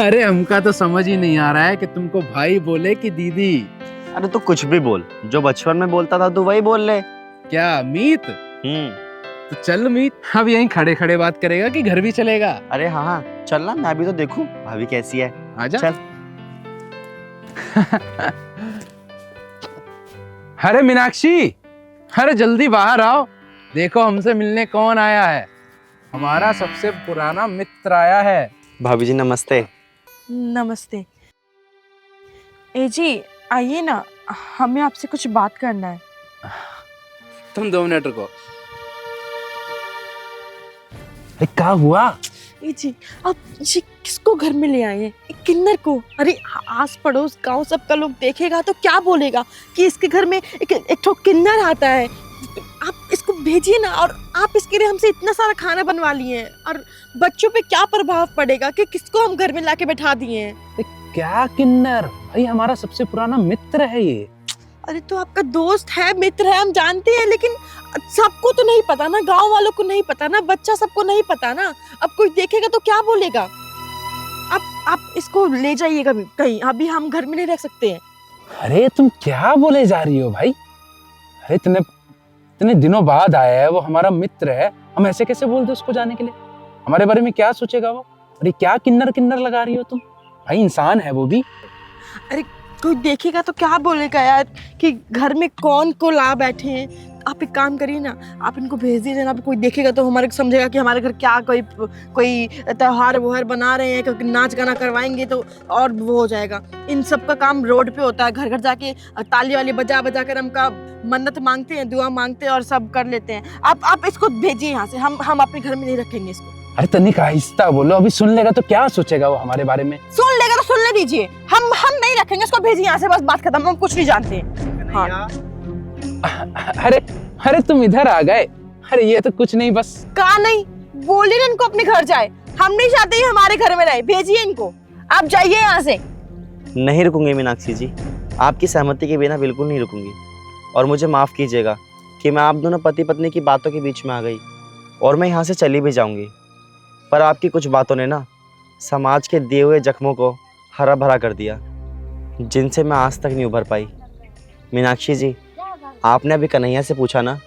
अरे हमका तो समझ ही नहीं आ रहा है कि तुमको भाई बोले कि दीदी। अरे तो कुछ भी बोल, जो बचपन में बोलता था तू वही बोल ले। क्या मीत? तो चल मीत, अब यहीं खड़े खड़े बात करेगा कि घर भी चलेगा? अरे हाँ हाँ चल ना, मैं भी तो देखूं भाभी कैसी है। आजा। चल। अरे मीनाक्षी, अरे जल्दी बाहर आओ, देखो हमसे मिलने कौन आया है। हमारा सबसे पुराना मित्र आया है। भाभी जी नमस्ते। नमस्ते। ए जी आइए ना, हमें आपसे कुछ बात करना है। तुम 2 मिनट रुको। अरे क्या हुआ? ए जी आप जी किसको घर में ले आए हैं? किन्नर को? अरे आस पड़ोस गांव सबका लोग देखेगा तो क्या बोलेगा कि इसके घर में एक ठो किन्नर आता है। आप इसको भेजिए ना, और आप इसके लिए हमसे इतना सारा खाना बनवा लिए हैं, और बच्चों पे क्या प्रभाव पड़ेगा कि किसको हम घर में लाके बैठा दिए हैं। क्या किन्नर? भाई हमारा सबसे पुराना मित्र है ये। अरे तो आपका दोस्त है, मित्र है, हम जानते हैं, लेकिन सबको तो नहीं पता ना, गांव वालों को नहीं पता ना, बच्चा सबको नहीं पता ना। अब कोई देखेगा तो क्या बोलेगा। आप इसको ले जाइएगा कहीं, अभी हम घर में नहीं रह सकते हैं। अरे तुम क्या बोले जा रही हो भाई? अरे इतने दिनों बाद आया है, वो हमारा मित्र है, हम ऐसे कैसे बोल दे उसको जाने के लिए? हमारे बारे में क्या सोचेगा वो? अरे क्या किन्नर किन्नर लगा रही हो तुम? भाई इंसान है वो भी। अरे कोई देखेगा तो क्या बोलेगा यार कि घर में कौन को ला बैठे हैं। आप एक काम करिए ना, आप इनको भेज दीजिए ना। कोई देखेगा तो हमारे समझेगा कि हमारे घर क्या कोई त्योहार वोहार बना रहे हैं, कोई नाच गाना करवाएंगे तो और वो हो जाएगा। इन सब का काम रोड पे होता है, घर घर जाके ताली वाली बजा बजा कर हमका मन्नत मांगते हैं, दुआ मांगते हैं और सब कर लेते हैं। आप इसको भेजिए यहाँ से, हम अपने घर में नहीं रखेंगे इसको। अरे तनिक आहिस्ता बोलो, अभी सुन लेगा तो क्या सोचेगा वो हमारे बारे में? सुन लेगा तो सुनने दीजिए, हम नहीं रखेंगे इसको, भेजिए यहाँ से, बस बात खत्म, हम कुछ नहीं जानते हैं। हाँ। अरे तुम इधर आ गए। अरे ये तो कुछ नहीं, बस कहा नहीं, बोलिए ना इनको अपने घर जाए। हम नहीं चाहते ही हमारे घर में रहे, भेजिए इनको, आप जाइए यहाँ से। नहीं रुकूंगी मीनाक्षी जी, आपकी सहमति के बिना बिल्कुल नहीं रुकूंगी। और मुझे माफ़ कीजिएगा कि मैं आप दोनों पति पत्नी की बातों के बीच में आ गई, और मैं यहाँ से चली भी जाऊँगी। पर आपकी कुछ बातों ने ना समाज के दिए हुए जख्मों को हरा भरा कर दिया, जिनसे मैं आज तक नहीं उभर पाई। मीनाक्षी जी, आपने अभी कन्हैया से पूछा ना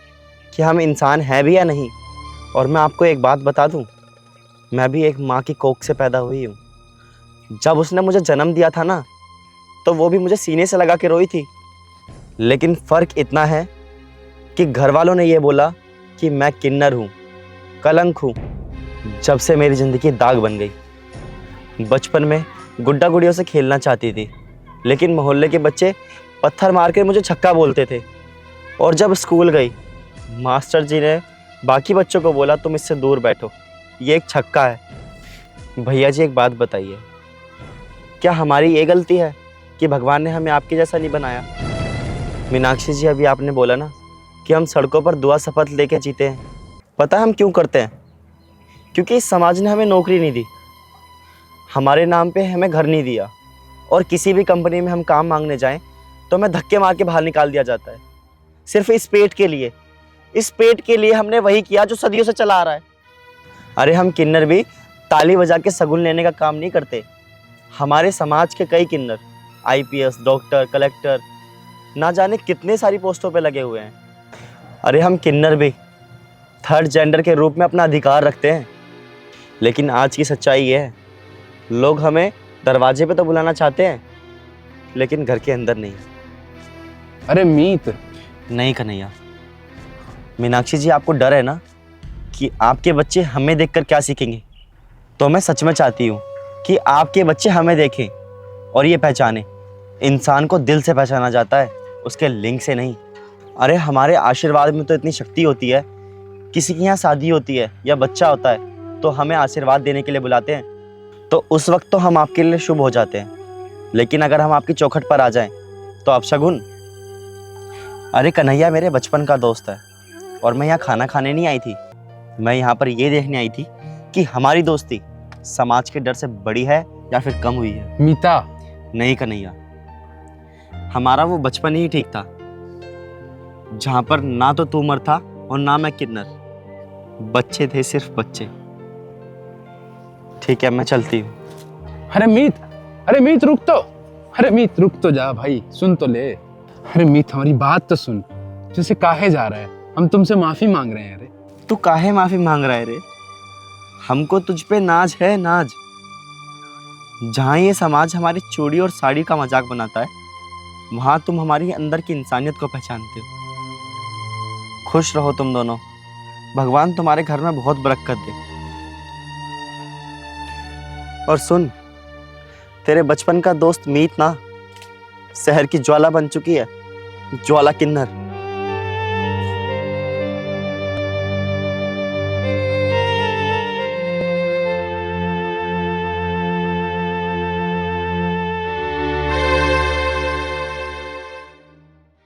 कि हम इंसान हैं भी या नहीं, और मैं आपको एक बात बता दूं, मैं भी एक माँ की कोख से पैदा हुई हूँ। जब उसने मुझे जन्म दिया था ना, तो वो भी मुझे सीने से लगा के रोई थी। लेकिन फ़र्क इतना है कि घर वालों ने ये बोला कि मैं किन्नर हूँ, कलंक हूँ। जब से मेरी ज़िंदगी दाग बन गई। बचपन में गुड्डा गुड़ियों से खेलना चाहती थी, लेकिन मोहल्ले के बच्चे पत्थर मार के मुझे छक्का बोलते थे। और जब स्कूल गई, मास्टर जी ने बाकी बच्चों को बोला तुम इससे दूर बैठो, ये एक छक्का है। भैया जी एक बात बताइए, क्या हमारी ये गलती है कि भगवान ने हमें आपके जैसा नहीं बनाया? मीनाक्षी जी, अभी आपने बोला ना कि हम सड़कों पर दुआ शपथ लेके जीते हैं। पता है हम क्यों करते हैं? क्योंकि इस समाज ने हमें नौकरी नहीं दी, हमारे नाम पे हमें घर नहीं दिया, और किसी भी कंपनी में हम काम मांगने जाएं तो हमें धक्के मार के बाहर निकाल दिया जाता है, सिर्फ इस पेट के लिए। इस पेट के लिए हमने वही किया जो सदियों से चला आ रहा है। अरे हम किन्नर भी ताली बजा के शगुन लेने का काम नहीं करते। हमारे समाज के कई किन्नर IPS, डॉक्टर, कलेक्टर, ना जाने कितने सारी पोस्टों पे लगे हुए हैं। अरे हम किन्नर भी थर्ड जेंडर के रूप में अपना अधिकार रखते हैं। लेकिन आज की सच्चाई ये है, लोग हमें दरवाजे पे तो बुलाना चाहते हैं, लेकिन घर के अंदर नहीं। अरे मीत, नहीं कन्हैया। मीनाक्षी जी, आपको डर है ना कि आपके बच्चे हमें देखकर क्या सीखेंगे? तो मैं सच में चाहती हूँ कि आपके बच्चे हमें देखें और ये पहचानें, इंसान को दिल से पहचाना जाता है, उसके लिंग से नहीं। अरे हमारे आशीर्वाद में तो इतनी शक्ति होती है। किसी के यहाँ शादी होती है या बच्चा होता है तो हमें आशीर्वाद देने के लिए बुलाते हैं, तो उस वक्त तो हम आपके लिए शुभ हो जाते हैं। लेकिन अगर हम आपकी चौखट पर आ जाएं तो आप शगुन। अरे कन्हैया मेरे बचपन का दोस्त है, और मैं यहाँ खाना खाने नहीं आई थी, मैं यहाँ पर ये देखने आई थी कि हमारी दोस्ती समाज के डर से बड़ी है या फिर कम हुई है। मीता, नहीं कन्हैया, हमारा वो बचपन ही ठीक था, जहाँ पर ना तो तू मर था और ना मैं किन्नर। बच्चे थे, सिर्फ बच्चे। ठीक है, मैं चलती हूँ। अरे मीत रुक तो। अरे मीत रुक तो जा भाई, सुन तो ले। अरे मीत हमारी बात तो सुन, जैसे काहे जा रहा है, हम तुमसे माफी मांग रहे हैं। अरे तू काहे माफी मांग रहा है रे? हमको तुझ पे नाज है, नाज। जहाँ ये समाज हमारी चूड़ी और साड़ी का मजाक बनाता है, वहां तुम हमारी अंदर की इंसानियत को पहचानते हो। खुश रहो तुम दोनों, भगवान तुम्हारे घर में बहुत बरकत दे। और सुन, तेरे बचपन का दोस्त मीत ना शहर की ज्वाला बन चुकी है, ज्वाला किन्नर।